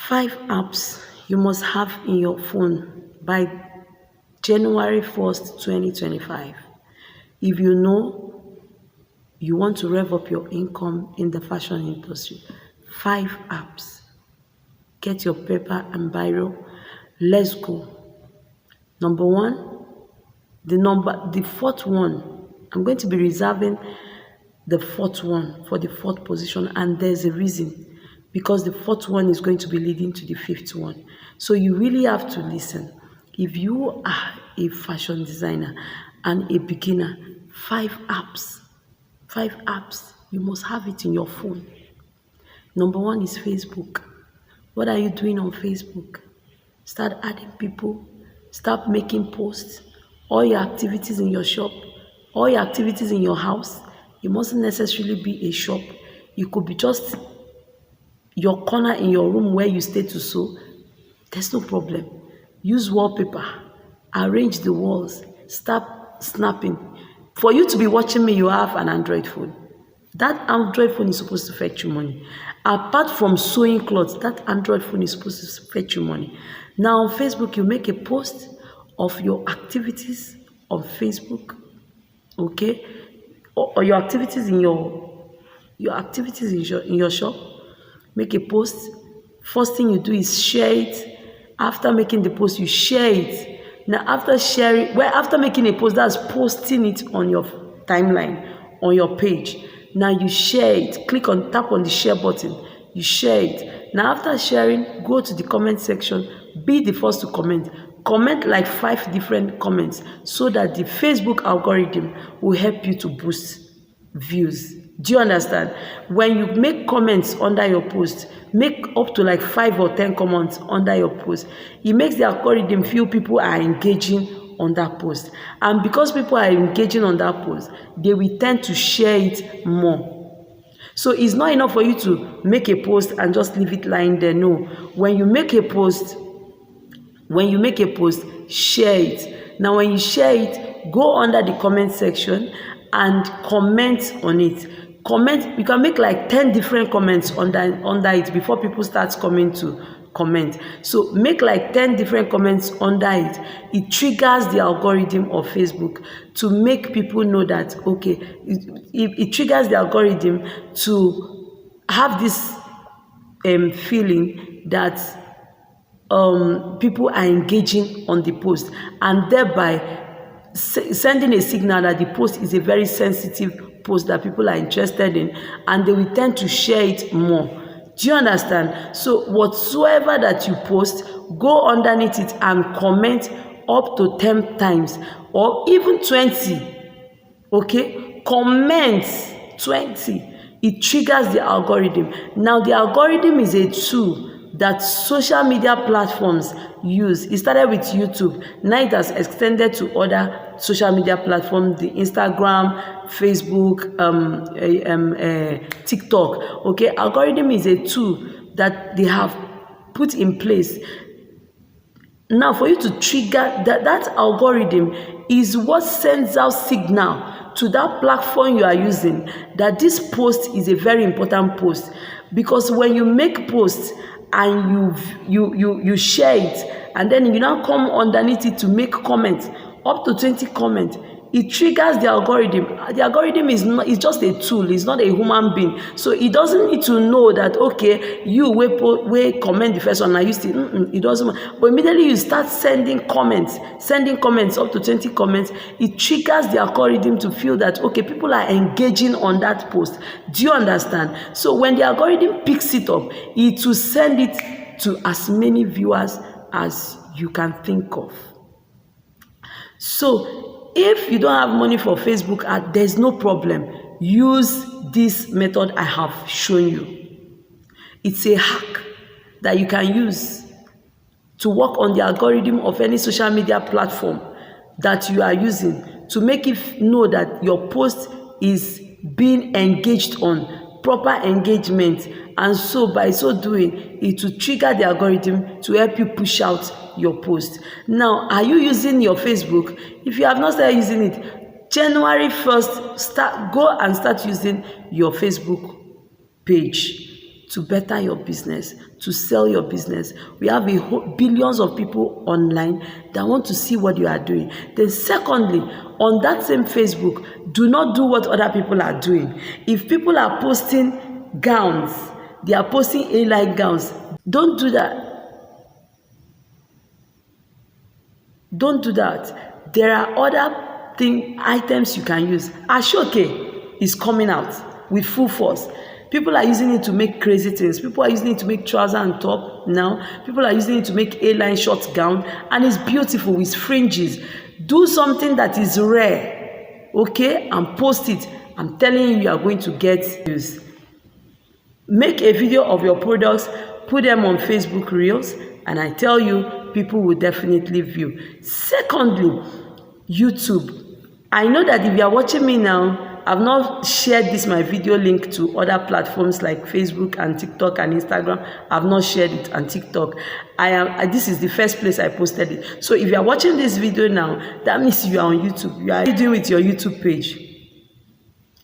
5 apps you must have in your phone by January 1st, 2025. If you know you want to rev up your income in the fashion industry, 5 apps. Get your paper and biro. Let's go. Number one, the fourth one, I'm going to be reserving the fourth one for the fourth position, and there's a reason, because the fourth one is going to be leading to the fifth one. So you really have to listen. If you are a fashion designer and a beginner, 5 apps, you must have it in your phone. Number one is Facebook. What are you doing on Facebook? Start adding people, start making posts, all your activities in your shop, all your activities in your house. It mustn't necessarily be a shop. It could be just your corner in your room where you stay to sew. There's no problem. Use wallpaper, arrange the walls, start snapping. For you to be watching me, you have an Android phone. That Android phone is supposed to fetch you money. Apart from sewing clothes, that Android phone is supposed to fetch you money. Now on Facebook, you make a post of your activities on Facebook, okay? Or your activities in your shop. Make a post. First thing you do is share it. After making the post, you share it. Now after making a post, that's posting it on your timeline, on your page. Now you share it. Tap on the share button. You share it. Now after sharing, go to the comment section. Be the first to comment. Comment like 5 different comments so that the Facebook algorithm will help you to boost views. Do you understand? When you make comments under your post, make up to like 5 or 10 comments under your post. It makes the algorithm feel people are engaging on that post. And because people are engaging on that post, they will tend to share it more. So it's not enough for you to make a post and just leave it lying there. No. When you make a post, share it. Now when you share it, go under the comment section and comment on it. You can make like 10 different comments under it before people start coming to comment. So make like 10 different comments under it. It triggers the algorithm of Facebook to make people know that, okay, it triggers the algorithm to have this feeling that people are engaging on the post, and thereby sending a signal that the post is a very sensitive post that people are interested in, and they will tend to share it more. Do you understand? So whatsoever that you post, go underneath it and comment up to 10 times or even 20. Okay? Comment 20. It triggers the algorithm. Now the algorithm is a tool that social media platforms use. It started with YouTube. Now it has extended to other social media platforms, the Instagram, Facebook, TikTok. Okay, algorithm is a tool that they have put in place. Now, for you to trigger that algorithm is what sends out signal to that platform you are using that this post is a very important post. Because when you make posts and you share it, and then you now come underneath it to make comments, up to 20 comments, it triggers the algorithm. The algorithm is just a tool. It's not a human being. So it doesn't need to know that, okay, you will comment the first one. It doesn't. But immediately you start sending comments up to 20 comments, it triggers the algorithm to feel that, okay, people are engaging on that post. Do you understand? So when the algorithm picks it up, it will send it to as many viewers as you can think of. So if you don't have money for Facebook ad, there's no problem. Use this method I have shown you. It's a hack that you can use to work on the algorithm of any social media platform that you are using to make it know that your post is being engaged on, proper engagement. And so by so doing, it will trigger the algorithm to help you push out your post. Now, are you using your Facebook? If you have not started using it, January 1st, go and start using your Facebook page. to better your business, to sell your business. We have billions of people online that want to see what you are doing. Then secondly, on that same Facebook, do not do what other people are doing. If people are posting gowns, they are posting A-line gowns, don't do that. Don't do that. There are other items you can use. Ashoke is coming out with full force. People are using it to make crazy things. People are using it to make trouser and top now. People are using it to make A-line short gown, and it's beautiful with fringes. Do something that is rare, okay, and post it. I'm telling you, you are going to get views. Make a video of your products, put them on Facebook Reels, and I tell you, people will definitely view. Secondly, YouTube. I know that if you are watching me now, I've not shared my video link to other platforms like Facebook and TikTok and Instagram. I've not shared it on TikTok. This is the first place I posted it. So if you are watching this video now, that means you are on YouTube. You are doing with your YouTube page.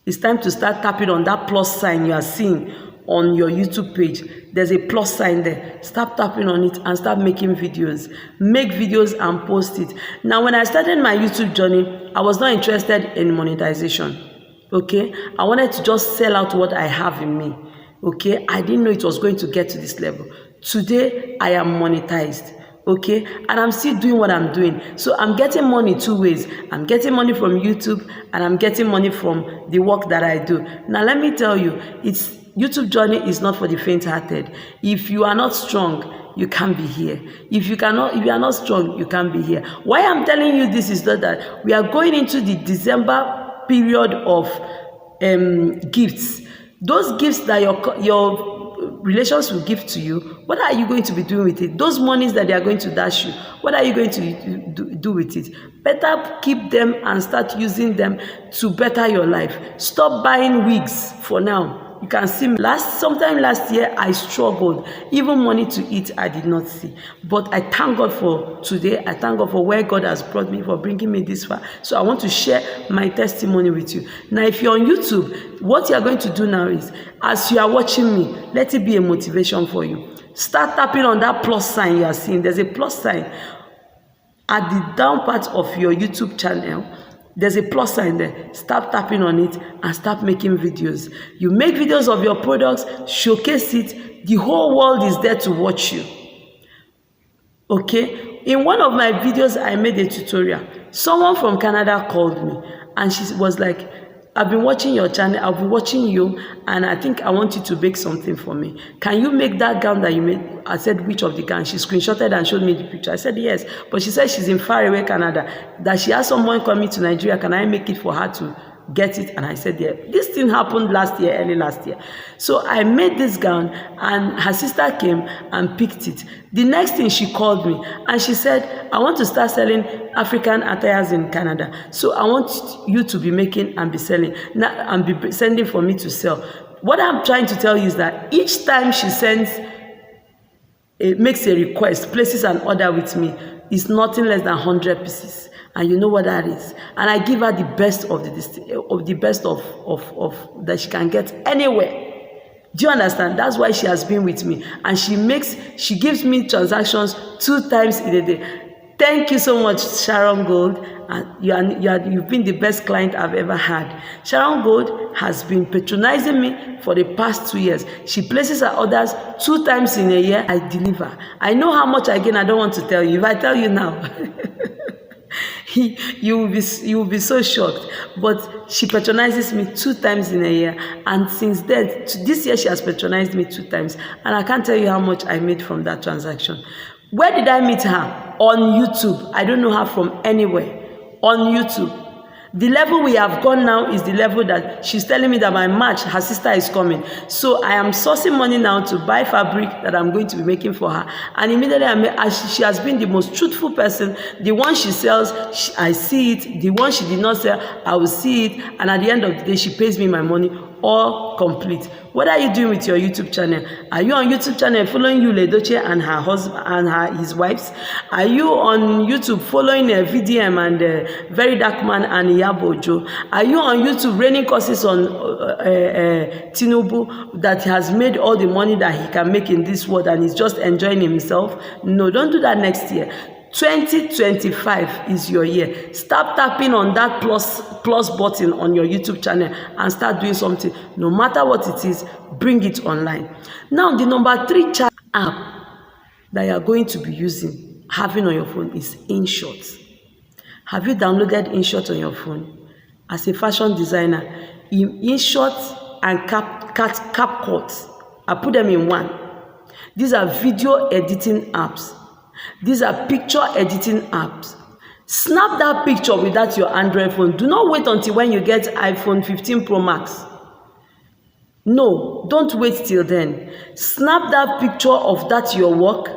It's time to start tapping on that plus sign you are seeing on your YouTube page. There's a plus sign there. Start tapping on it and start making videos. Make videos and post it. Now, when I started my YouTube journey, I was not interested in monetization. Okay, I wanted to just sell out what I have in me. Okay, I didn't know it was going to get to this level. Today, I am monetized. Okay, and I'm still doing what I'm doing. So I'm getting money two ways. I'm getting money from YouTube, and I'm getting money from the work that I do. Now, let me tell you, YouTube journey is not for the faint-hearted. If you are not strong, you can't be here. If you are not strong, you can't be here. Why I'm telling you this is that we are going into the December period of gifts. Those gifts that your relations will give to you, what are you going to be doing with it? Those monies that they are going to dash you, what are you going to do with it? Better keep them and start using them to better your life. Stop buying wigs for now. You can see sometime last year I struggled. Even money to eat I did not see. But I thank God for today. I thank God for where God has brought me, for bringing me this far. So I want to share my testimony with you. Now, if you're on YouTube, what you are going to do now is, as you are watching me, let it be a motivation for you. Start tapping on that plus sign you are seeing. There's a plus sign at the down part of your YouTube channel. There's a plus sign there. Start tapping on it and start making videos. You make videos of your products, showcase it. The whole world is there to watch you. Okay? In one of my videos, I made a tutorial. Someone from Canada called me and she was like, I've been watching your channel, I've been watching you, and I think I want you to bake something for me. Can you make that gown that you made? I said, which of the gown? She screenshotted and showed me the picture. I said, yes. But she said she's in faraway Canada, that she has someone coming to Nigeria. Can I make it for her to get it? And I said, yeah. This thing happened early last year. So I made this gown, and her sister came and picked it. The next thing, she called me and she said, I want to start selling African attires in Canada. So I want you to be making and be selling and be sending for me to sell. What I'm trying to tell you is that each time she makes a request, places an order with me, is nothing less than 100 pieces. And you know what that is. And I give her the best of the best of that she can get anywhere. Do you understand? That's why she has been with me. And she gives me transactions 2 times in a day. Thank you so much, Sharon Gold. And you've been the best client I've ever had. Sharon Gold has been patronizing me for the past 2 years. She places her orders 2 times in a year. I deliver. I know how much I gain. I don't want to tell you. If I tell you now, you will be so shocked. But she patronizes me 2 times in a year, and since then, this year she has patronized me 2 times, and I can't tell you how much I made from that transaction. Where did I meet her? On YouTube. I don't know her from anywhere. On YouTube. The level we have gone now is the level that she's telling me that my March, her sister is coming. So I am sourcing money now to buy fabric that I'm going to be making for her. And immediately, she has been the most truthful person. The one she sells, I see it. The one she did not sell, I will see it. And at the end of the day, she pays me my money all complete. What are you doing with your YouTube channel? Are you on YouTube channel following Yul Edochie and her husband and his wives? Are you on YouTube following VDM and Very Dark Man and Iyabo Ojo? Are you on YouTube raining courses on Tinubu that has made all the money that he can make in this world and he's just enjoying himself? No, don't do that next year. 2025 is your year. Start tapping on that plus button on your YouTube channel and start doing something. No matter what it is, bring it online. Now, the number 3 chat app that you are going to be having on your phone is InShot. Have you downloaded InShot on your phone? As a fashion designer, InShot and CapCut, I put them in one. These are video editing apps. These are picture editing apps. Snap that picture with that your Android phone. Do not wait until when you get iPhone 15 Pro Max. No, don't wait till then. Snap that picture of that your work.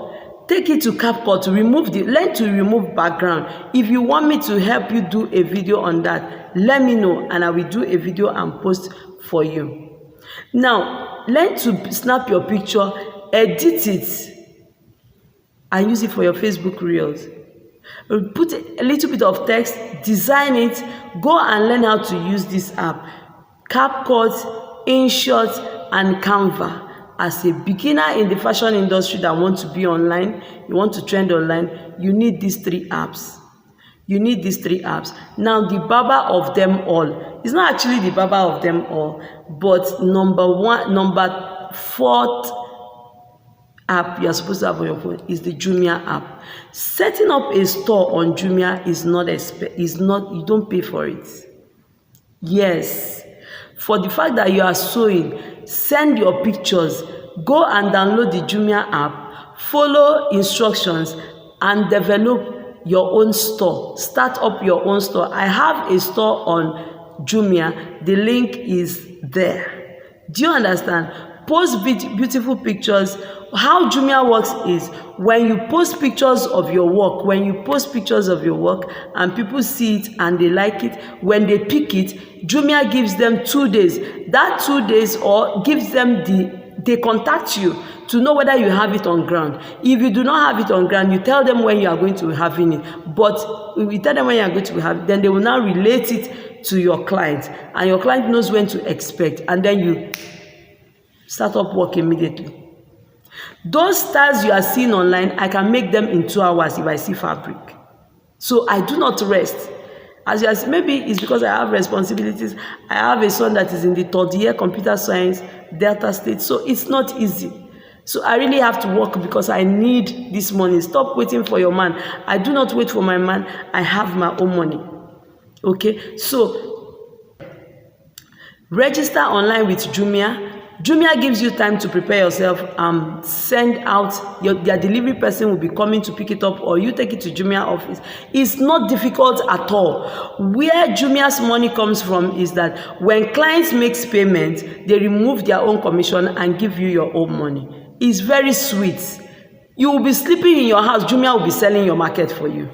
Take it to CapCut. Learn to remove background. If you want me to help you do a video on that, let me know and I will do a video and post for you. Now, learn to snap your picture, edit it, and use it for your Facebook Reels. Put a little bit of text, design it, go and learn how to use this app. CapCut, InShot, and Canva. As a beginner in the fashion industry that want to be online, you want to trend online, you need these 3 apps. You need these 3 apps. Now, the baba of them all, it's not actually the baba of them all, but number 4th app you're supposed to have on your phone is the Jumia app. Setting up a store on Jumia is not, you don't pay for it. Yes, for the fact that you are sewing, send your pictures, go and download the Jumia app, follow instructions and develop your own store. Start up your own store. I have a store on Jumia. The link is there. Do you understand? Post beautiful pictures. How Jumia works is when you post pictures of your work, and people see it and they like it, when they pick it, Jumia gives them 2 days. That 2 days or gives them they contact you to know whether you have it on ground. If you do not have it on ground, you tell them when you are going to be having it. But if you tell them when you are going to have it, then they will now relate it to your client. And your client knows when to expect. And then you start up work immediately. Those styles you are seeing online, I can make them in 2 hours if I see fabric. So I do not rest. As you see, maybe it's because I have responsibilities. I have a son that is in the 3rd year computer science, Delta State. So it's not easy. So I really have to work because I need this money. Stop waiting for your man. I do not wait for my man. I have my own money. Okay? So register online with Jumia. Jumia gives you time to prepare yourself, send out, their delivery person will be coming to pick it up or you take it to Jumia office. It's not difficult at all. Where Jumia's money comes from is that when clients make payment, they remove their own commission and give you your own money. It's very sweet. You will be sleeping in your house, Jumia will be selling your market for you.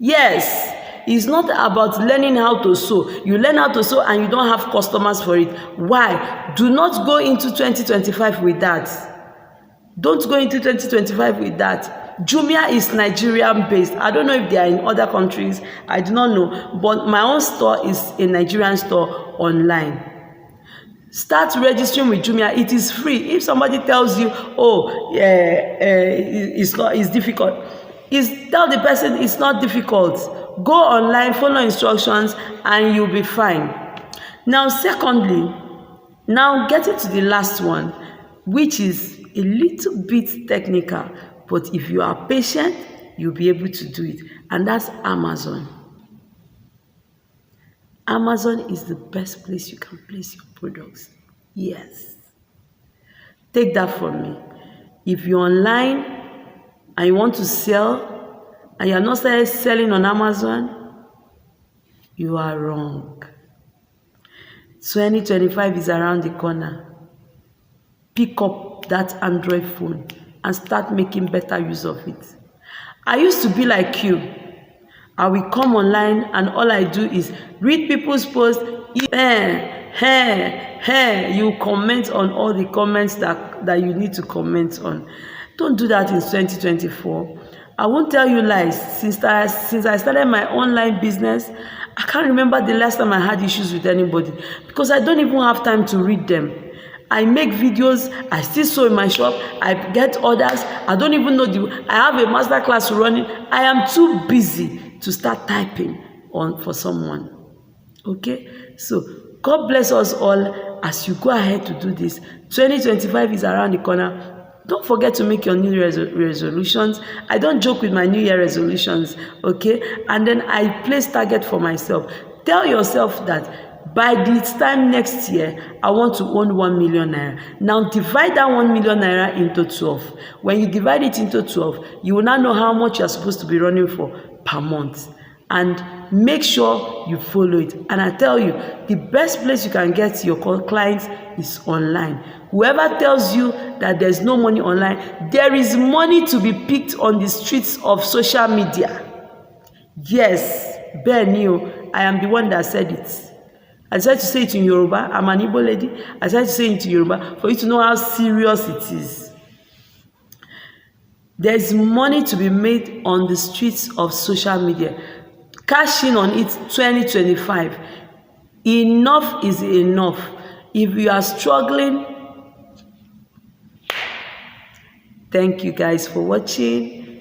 Yes. It's not about learning how to sew. You learn how to sew and you don't have customers for it. Why? Do not go into 2025 with that. Don't go into 2025 with that. Jumia is Nigerian based. I don't know if they are in other countries. I do not know. But my own store is a Nigerian store online. Start registering with Jumia. It is free. If somebody tells you, it's difficult, tell the person it's not difficult. Go online, follow instructions, and you'll be fine. Now, secondly, now getting to the last one, which is a little bit technical, but if you are patient, you'll be able to do it. And that's Amazon. Amazon is the best place you can place your products. Yes. Take that from me. If you're online and you want to sell, and you are not started selling on Amazon, you are wrong. 2025 is around the corner. Pick up that Android phone and start making better use of it. I used to be like you. I will come online and all I do is read people's posts, you comment on all the comments that you need to comment on. Don't do that in 2024. I won't tell you lies. Since I started my online business, I can't remember the last time I had issues with anybody, because I don't even have time to read them. I make videos, I still sew in my shop, I get orders, I don't even know I have a master class running. I am too busy to start typing for someone. Okay, so God bless us all as you go ahead to do this. 2025 is around the corner. Don't forget to make your New Year resolutions. I don't joke with my New Year resolutions, okay? And then I place target for myself. Tell yourself that by this time next year, I want to own 1 million naira. Now divide that 1 million naira into 12. When you divide it into 12, you will now know how much you are supposed to be running for per month. And make sure you follow it. And I tell you, the best place you can get your clients is online. Whoever tells you that there's no money online, there is money to be picked on the streets of social media. Yes, Benio, I am the one that said it. I decided to say it in Yoruba. I'm an Igbo lady. I decided to say it in Yoruba for you to know how serious it is. There's money to be made on the streets of social media. Cash in on it 2025. Enough is enough. If you are struggling, thank you guys for watching,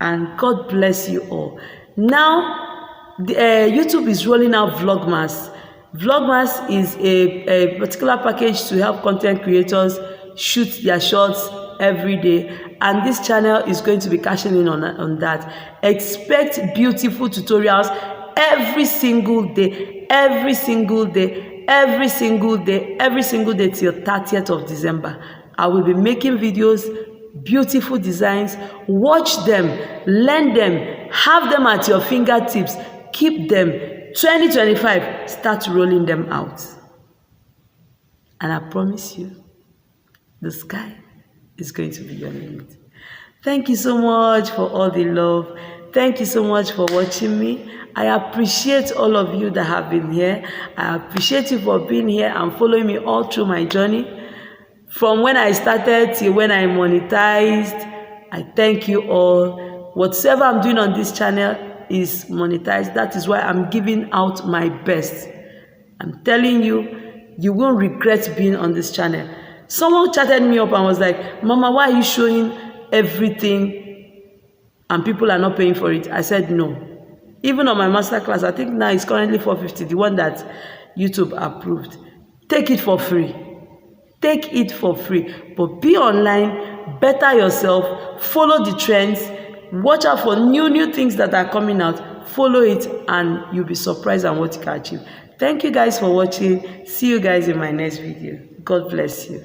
and God bless you all. Now, YouTube is rolling out Vlogmas. Vlogmas is a particular package to help content creators shoot their shots every day, and this channel is going to be cashing in on that. Expect beautiful tutorials every single day, every single day, every single day, every single day till 30th of December. I will be making videos, beautiful designs. Watch them, learn them, have them at your fingertips, keep them. 2025, start rolling them out. And I promise you, the sky is going to be your limit. Thank you so much for all the love. Thank you so much for watching me. I appreciate all of you that have been here. I appreciate you for being here and following me all through my journey. From when I started till when I monetized, I thank you all. Whatever I'm doing on this channel is monetized. That is why I'm giving out my best. I'm telling you, you won't regret being on this channel. Someone chatted me up and was like, Mama, why are you showing everything and people are not paying for it? I said no. Even on my masterclass, I think now it's currently $450, the one that YouTube approved. Take it for free. Take it for free. But be online, better yourself, follow the trends, watch out for new things that are coming out, follow it, and you'll be surprised at what you can achieve. Thank you guys for watching. See you guys in my next video. God bless you.